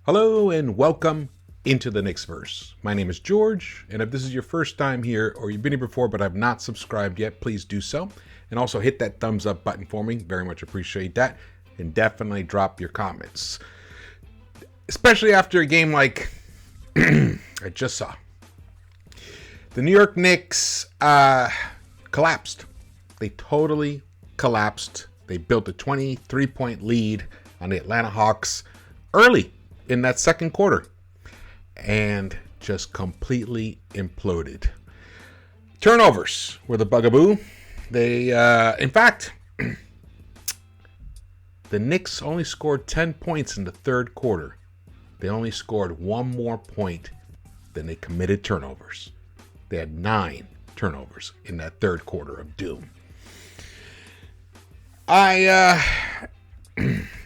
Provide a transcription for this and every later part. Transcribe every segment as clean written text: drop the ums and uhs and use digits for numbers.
Hello and welcome into the Knicks-Verse. My name is George, and if this is your first time here or you've been here before but have not subscribed yet, please do so. And also hit that thumbs up button for me. Very much appreciate that. And definitely drop your comments. Especially after a game like I just saw. The New York Knicks collapsed. They totally collapsed. They built a 23-point lead on the Atlanta Hawks early in that second quarter and just completely imploded. Turnovers were the bugaboo. They, in fact, the Knicks only scored 10 points in the third quarter. They only scored one more point than they committed turnovers. They had 9 turnovers in that third quarter of doom.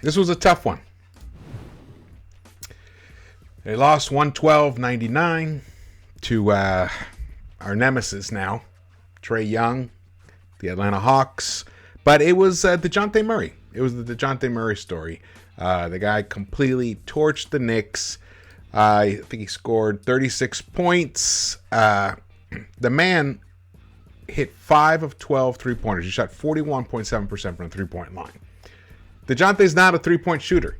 This was a tough one. They lost 112-99 to our nemesis now, Trae Young, the Atlanta Hawks. But it was DeJounte Murray. It was the DeJounte Murray story. The guy completely torched the Knicks. I think he scored 36 points. The man hit 5 of 12 three-pointers. He shot 41.7% from the three-point line. DeJounte's not a three-point shooter.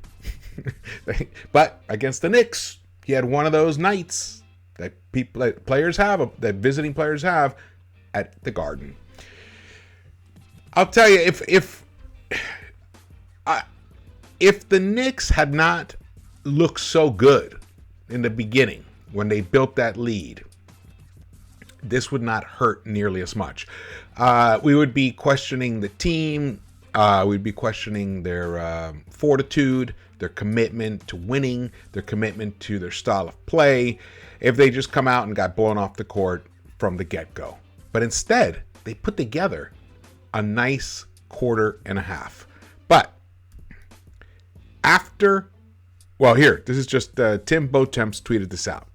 But against the Knicks, he had one of those nights that players have, that visiting players have at the Garden. I'll tell you, if the Knicks had not looked so good in the beginning when they built that lead, this would not hurt nearly as much. We would be questioning the team. We'd be questioning their fortitude, their commitment to winning, their commitment to their style of play, if they just come out and got blown off the court from the get-go. But instead, they put together a nice quarter and a half. But this is just Tim Botemps tweeted this out.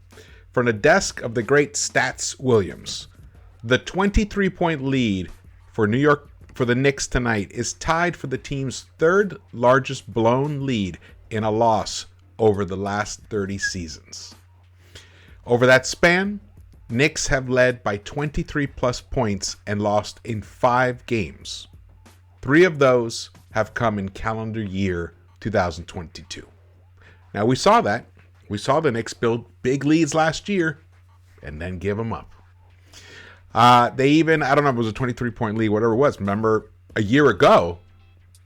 From the desk of the great Stats Williams, the 23-point lead for the Knicks tonight is tied for the team's third largest blown lead in a loss over the last 30 seasons. Over that span, Knicks have led by 23 plus points and lost in 5 games. 3 of those have come in calendar year 2022. Now we saw that. We saw the Knicks build big leads last year and then give them up. They even, I don't know if it was a 23-point lead, whatever it was. Remember, a year ago,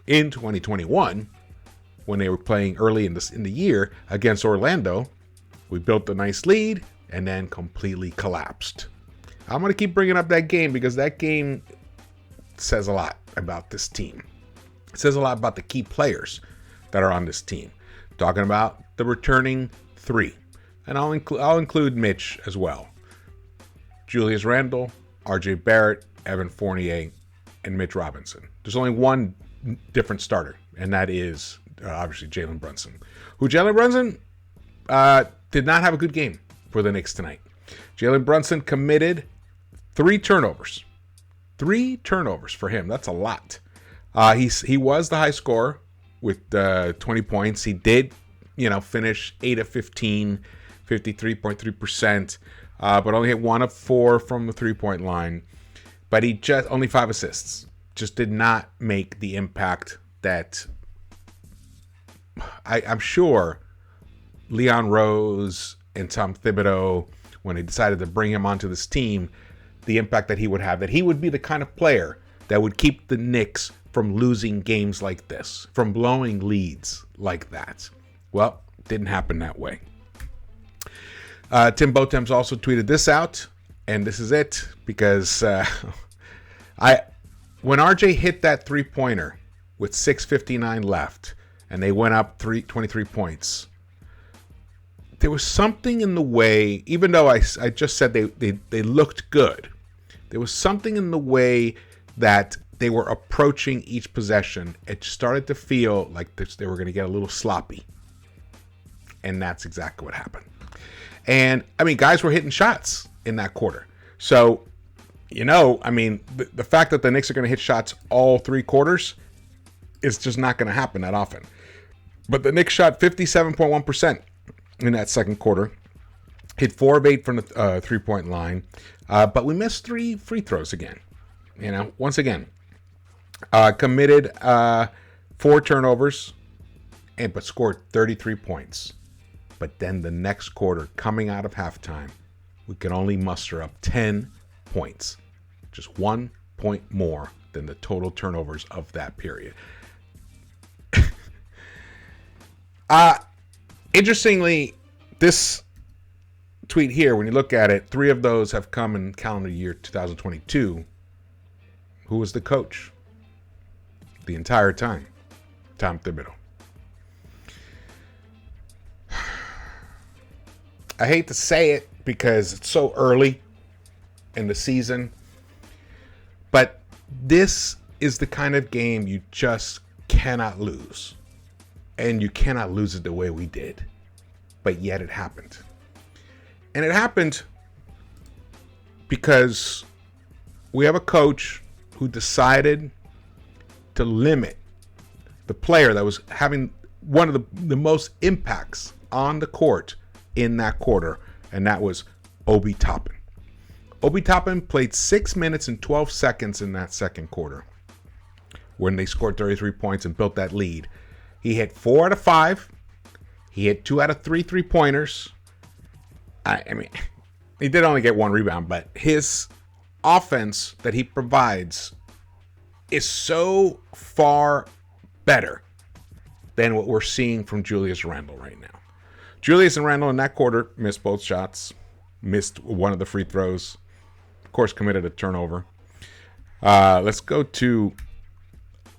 in 2021, when they were playing early in the year against Orlando, we built a nice lead and then completely collapsed. I'm going to keep bringing up that game because that game says a lot about this team. It says a lot about the key players that are on this team. Talking about the returning 3. And I'll include Mitch as well. Julius Randle, RJ Barrett, Evan Fournier, and Mitch Robinson. There's only one different starter, and that is obviously Jalen Brunson. Jalen Brunson did not have a good game for the Knicks tonight. Jalen Brunson committed 3 turnovers. 3 turnovers for him. That's a lot. He was the high scorer with 20 points. He did, finish 8 of 15, 53.3%. But only hit 1 of 4 from the three-point line. But he just only 5 assists. Just did not make the impact that I'm sure Leon Rose and Tom Thibodeau, when they decided to bring him onto this team, the impact that he would have, that he would be the kind of player that would keep the Knicks from losing games like this, from blowing leads like that. Well, it didn't happen that way. Tim Botemps also tweeted this out, and this is it, because when RJ hit that three-pointer with 6:59 left, and they went up 23 points, there was something in the way, even though I just said they looked good, there was something in the way that they were approaching each possession. It started to feel like they were going to get a little sloppy, and that's exactly what happened. And, guys were hitting shots in that quarter. So, the fact that the Knicks are going to hit shots all 3 quarters is just not going to happen that often. But the Knicks shot 57.1% in that second quarter. Hit 4 of 8 from the 3-point line. But we missed 3 free throws again. Once again. Committed 4 turnovers, but scored 33 points. But then the next quarter, coming out of halftime, we could only muster up 10 points. Just 1 point more than the total turnovers of that period. Interestingly, this tweet here, when you look at it, 3 of those have come in calendar year 2022. Who was the coach the entire time? Tom Thibodeau. I hate to say it because it's so early in the season, but this is the kind of game you just cannot lose. And you cannot lose it the way we did. But yet it happened. And it happened because we have a coach who decided to limit the player that was having one of the most impacts on the court in that quarter, and that was Obi Toppin. Obi Toppin played 6 minutes and 12 seconds in that second quarter when they scored 33 points and built that lead. He hit 4 out of 5. He hit 2 out of 3 3-pointers. I mean, he did only get 1 rebound, but his offense that he provides is so far better than what we're seeing from Julius Randle right now. Julius and Randle in that quarter missed both shots, missed one of the free throws, of course committed a turnover. Let's go to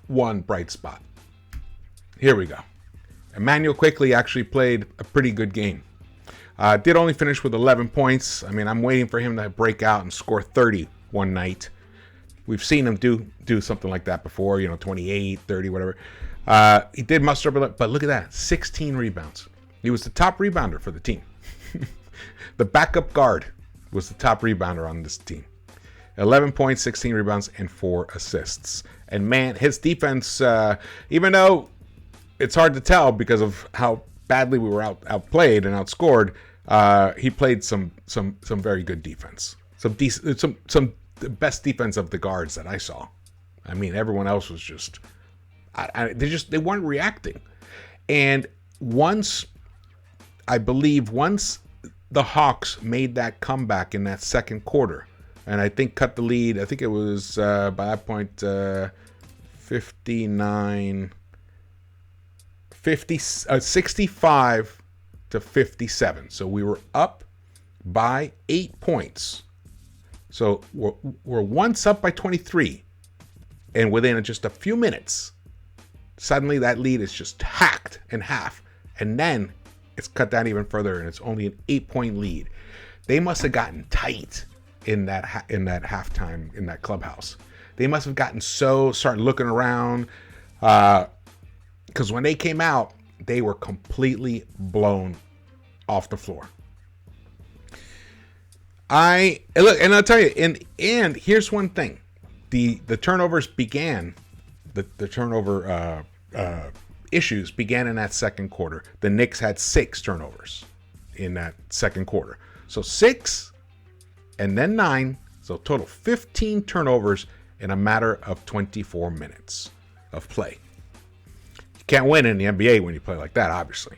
one bright spot. Here we go. Emmanuel Quickley actually played a pretty good game. Did only finish with 11 points. I mean, I'm waiting for him to break out and score 30 one night. We've seen him do something like that before, 28, 30, whatever. He did muster up, but look at that, 16 rebounds. He was the top rebounder for the team. The backup guard was the top rebounder on this team. 11 points, 16 rebounds, and 4 assists. And man, his defense, even though it's hard to tell because of how badly we were outplayed and outscored, he played some very good defense. Some the best defense of the guards that I saw. I mean, everyone else was just they weren't reacting. And once the Hawks made that comeback in that second quarter, and I think cut the lead. I think it was by that point 65 to 57. So we were up by 8 points. So we're once up by 23. And within just a few minutes, suddenly that lead is just hacked in half. And then it's cut down even further, and it's only an 8-point lead. They must have gotten tight in that halftime in that clubhouse. They must have gotten started looking around, because when they came out, they were completely blown off the floor. I'll tell you, and here's one thing: the turnovers began, the turnover issues began in that second quarter. The Knicks had 6 turnovers in that second quarter, so 6, and then 9, so total 15 turnovers in a matter of 24 minutes of play. You can't win in the NBA when you play like that, obviously.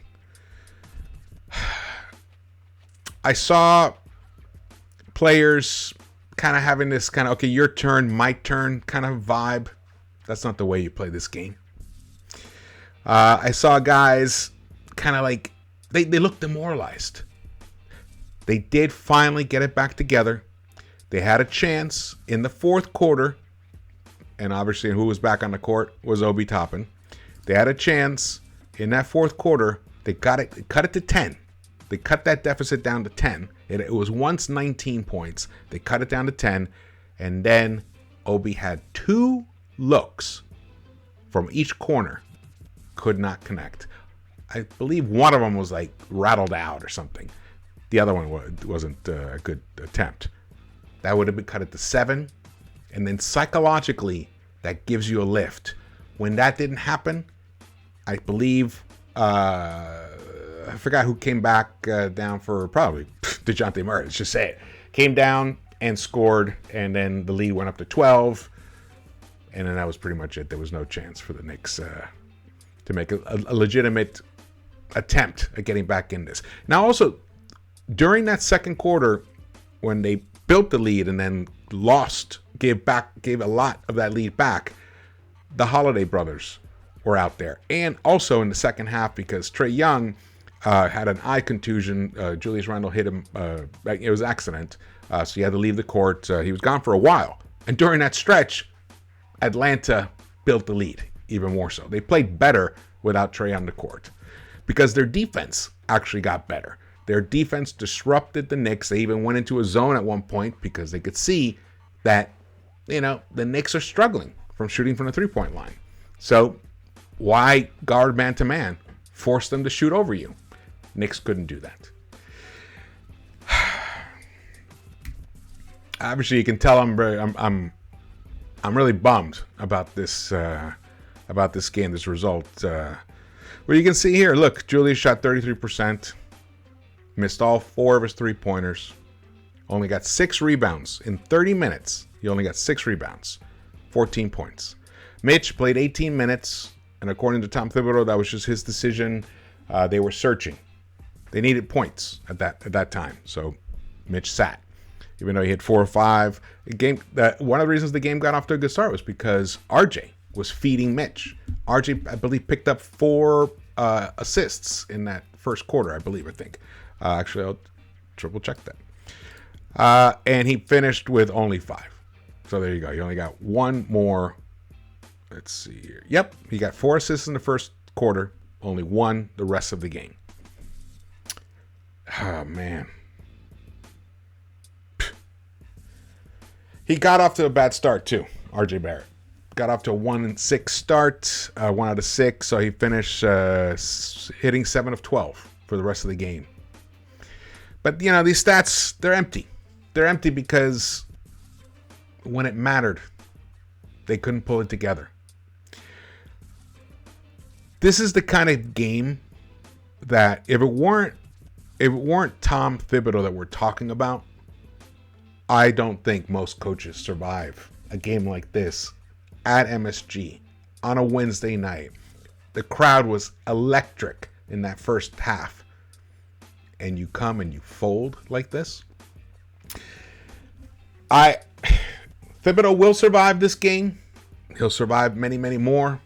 I saw players kind of having this kind of, okay, your turn, my turn kind of vibe. That's not the way you play this game. I saw guys kind of like, they looked demoralized. They did finally get it back together. They had a chance in the fourth quarter, and obviously who was back on the court was Obi Toppin. They had a chance in that fourth quarter. They cut it to 10. They cut that deficit down to 10. It was once 19 points. They cut it down to 10, and then Obi had 2 looks from each corner. Could not connect. I believe one of them was like rattled out or something. The other one wasn't a good attempt. That would have been cut it to 7, and then psychologically that gives you a lift. When that didn't happen, I believe I forgot who came back down for probably DeJounte Murray. Let's just say it. Came down and scored, and then the lead went up to 12. And then that was pretty much it. There was no chance for the Knicks to make a legitimate attempt at getting back in this. Now, also, during that second quarter, when they built the lead and then gave a lot of that lead back, the Holiday brothers were out there. And also in the second half, because Trae Young had an eye contusion. Julius Randle hit him. It was an accident. So he had to leave the court. He was gone for a while. And during that stretch, Atlanta built the lead even more so. They played better without Trae on the court because their defense actually got better. Their defense disrupted the Knicks. They even went into a zone at one point because they could see that, the Knicks are struggling from shooting from the three-point line. So why guard man-to-man? Force them to shoot over you. Knicks couldn't do that. Obviously, you can tell I'm really bummed about this game, this result. Well, you can see here, look, Julius shot 33%, missed all 4 of his three-pointers, only got 6 rebounds. In 30 minutes, he only got 6 rebounds, 14 points. Mitch played 18 minutes, and according to Tom Thibodeau, that was just his decision. They were searching. They needed points at that time, so Mitch sat. Even though he hit 4 or 5, one of the reasons the game got off to a good start was because RJ was feeding Mitch. RJ, I believe, picked up 4 assists in that first quarter, I think. Actually, I'll triple check that. And he finished with only 5. So there you go. He only got 1 more. Let's see here. Yep, he got 4 assists in the first quarter, only 1 the rest of the game. Oh, man. He got off to a bad start, too, RJ Barrett. Got off to a 1-6 start, 1 out of 6, so he finished hitting 7 of 12 for the rest of the game. But, these stats, they're empty. They're empty because when it mattered, they couldn't pull it together. This is the kind of game that if it weren't Tom Thibodeau that we're talking about, I don't think most coaches survive a game like this at MSG on a Wednesday night. The crowd was electric in that first half. And you come and you fold like this. Thibodeau will survive this game. He'll survive many, many more.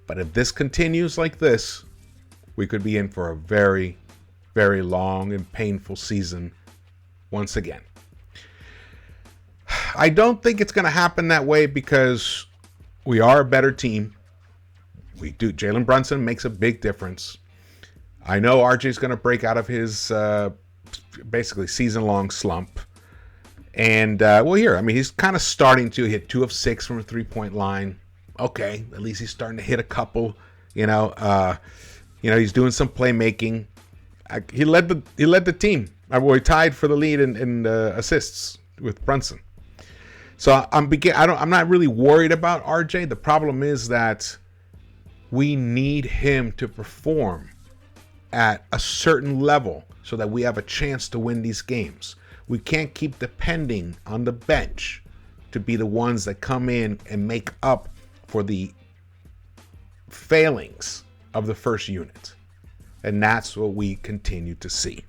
But if this continues like this, we could be in for a very, very long and painful season once again. I don't think it's going to happen that way because we are a better team. We do. Jalen Brunson makes a big difference. I know RJ's going to break out of his basically season-long slump. And, he's kind of starting to hit 2 of 6 from a three-point line. Okay, at least he's starting to hit a couple. He's doing some playmaking. He led the team. He tied for the lead in assists with Brunson. So I'm not really worried about RJ. The problem is that we need him to perform at a certain level so that we have a chance to win these games. We can't keep depending on the bench to be the ones that come in and make up for the failings of the first unit. And that's what we continue to see.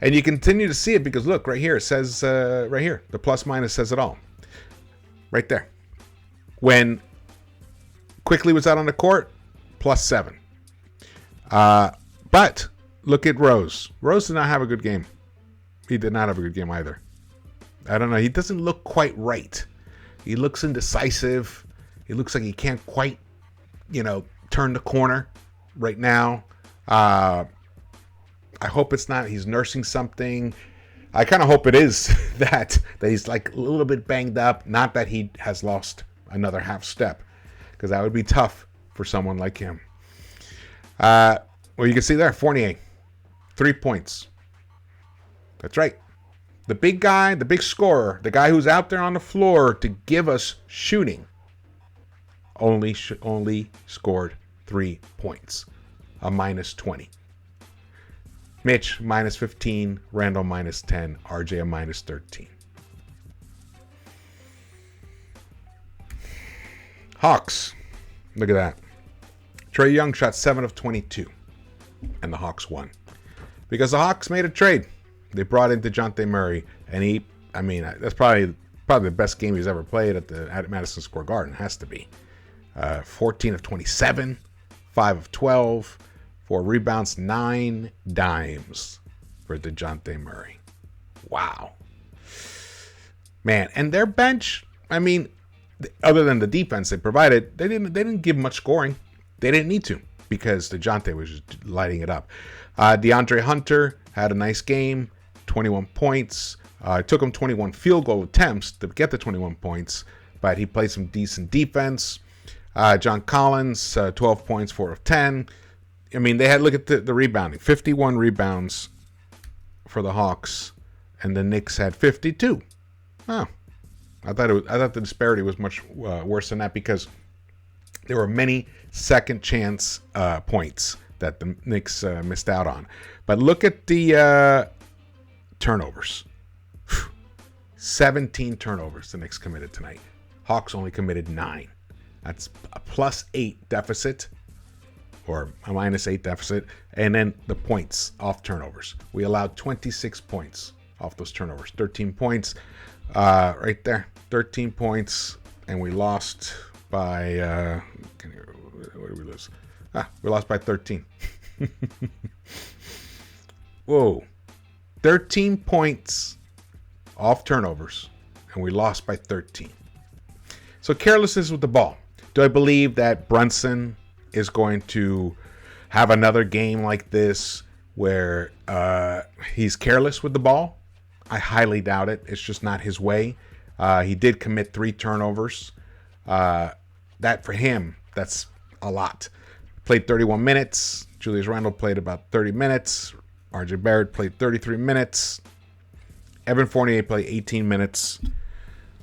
And you continue to see it because, look, right here, it says, right here, the plus minus says it all. Right there. When Quickly was out on the court, +7. But look at Rose. Rose did not have a good game. He did not have a good game either. I don't know. He doesn't look quite right. He looks indecisive. He looks like he can't quite, turn the corner right now. I hope it's not. He's nursing something. I kind of hope it is that he's like a little bit banged up. Not that he has lost another half step, because that would be tough for someone like him. Well, you can see there, Fournier, 3 points. That's right. The big guy, the big scorer, the guy who's out there on the floor to give us shooting, only scored 3 points, a -20. Mitch minus 15, Randall minus 10, RJ a minus 13. Hawks. Look at that. Trae Young shot 7 of 22, and the Hawks won. Because the Hawks made a trade. They brought in DeJounte Murray, and that's probably the best game he's ever played at Madison Square Garden. Has to be. 14 of 27, 5 of 12, 4 rebounds, 9 dimes for DeJounte Murray. Wow. Man, and their bench, other than the defense they provided, they didn't give much scoring. They didn't need to because DeJounte was just lighting it up. DeAndre Hunter had a nice game, 21 points. It took him 21 field goal attempts to get the 21 points, but he played some decent defense. John Collins, 12 points, 4 of 10. Look at the rebounding. 51 rebounds for the Hawks, and the Knicks had 52. Oh, I thought the disparity was much worse than that because there were many second chance points that the Knicks missed out on. But look at the turnovers. 17 turnovers the Knicks committed tonight. Hawks only committed 9. That's a +8 deficit or a -8 deficit. And then the points off turnovers. We allowed 26 points off those turnovers. 13 points right there. 13 points. And we lost by, what did we lose? We lost by 13. Whoa. 13 points off turnovers, and we lost by 13. So carelessness with the ball. Do I believe that Brunson is going to have another game like this where he's careless with the ball? I highly doubt it. It's just not his way. He did commit 3 turnovers. That for him, that's a lot. Played 31 minutes. Julius Randle played about 30 minutes. RJ Barrett played 33 minutes. Evan Fournier played 18 minutes.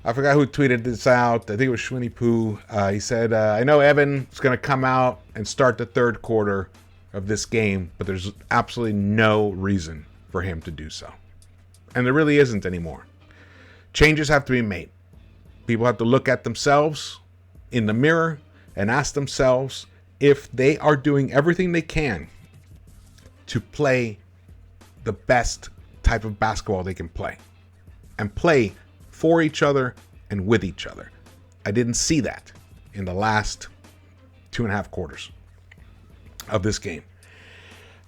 I forgot who tweeted this out. I think it was Schwinny Poo. He said, I know Evan is going to come out and start the third quarter of this game, but there's absolutely no reason for him to do so. And there really isn't anymore. Changes have to be made. People have to look at themselves in the mirror and ask themselves if they are doing everything they can to play the best type of basketball they can play and play for each other and with each other. I didn't see that in the last 2.5 quarters of this game.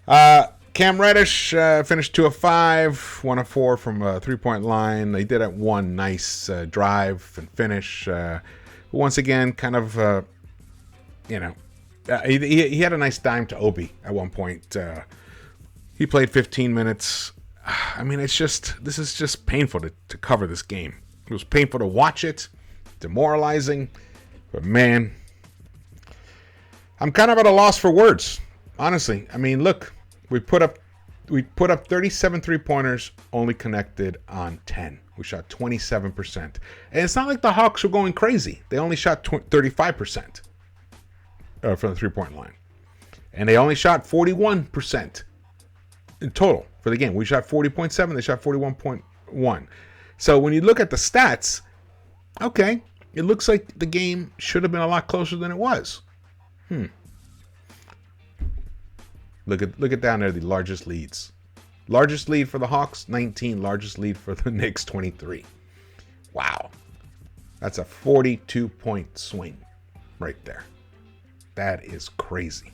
Cam Reddish finished 2 of 5, 1 of 4 from a 3-point line. They did have one nice drive and finish. Once again, kind of, he had a nice dime to Obi at one point. He played 15 minutes. This is just painful to cover this game. It was painful to watch it, demoralizing, but man, I'm kind of at a loss for words, honestly. Look, we put up 37 3-pointers, only connected on 10. We shot 27%. And it's not like the Hawks were going crazy. They only shot 35% from the 3-point line. And they only shot 41% in total for the game. We shot 40.7. They shot 41.1. So when you look at the stats, okay, it looks like the game should have been a lot closer than it was. Look at down there, the largest leads. Largest lead for the Hawks, 19. Largest lead for the Knicks, 23. Wow. That's a 42-point swing right there. That is crazy.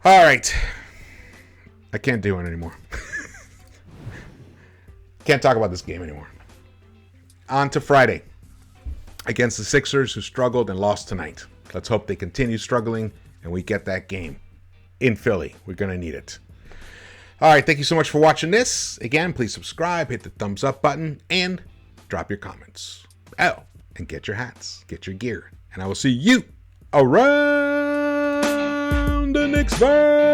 All right. I can't do it anymore. Can't talk about this game anymore. On to Friday against the Sixers, who struggled and lost tonight. Let's hope they continue struggling and we get that game in Philly. We're going to need it. All right, thank you so much for watching this. Again, please subscribe, hit the thumbs up button, and drop your comments. Oh, and get your hats, get your gear. And I will see you around the Knicks-Verse.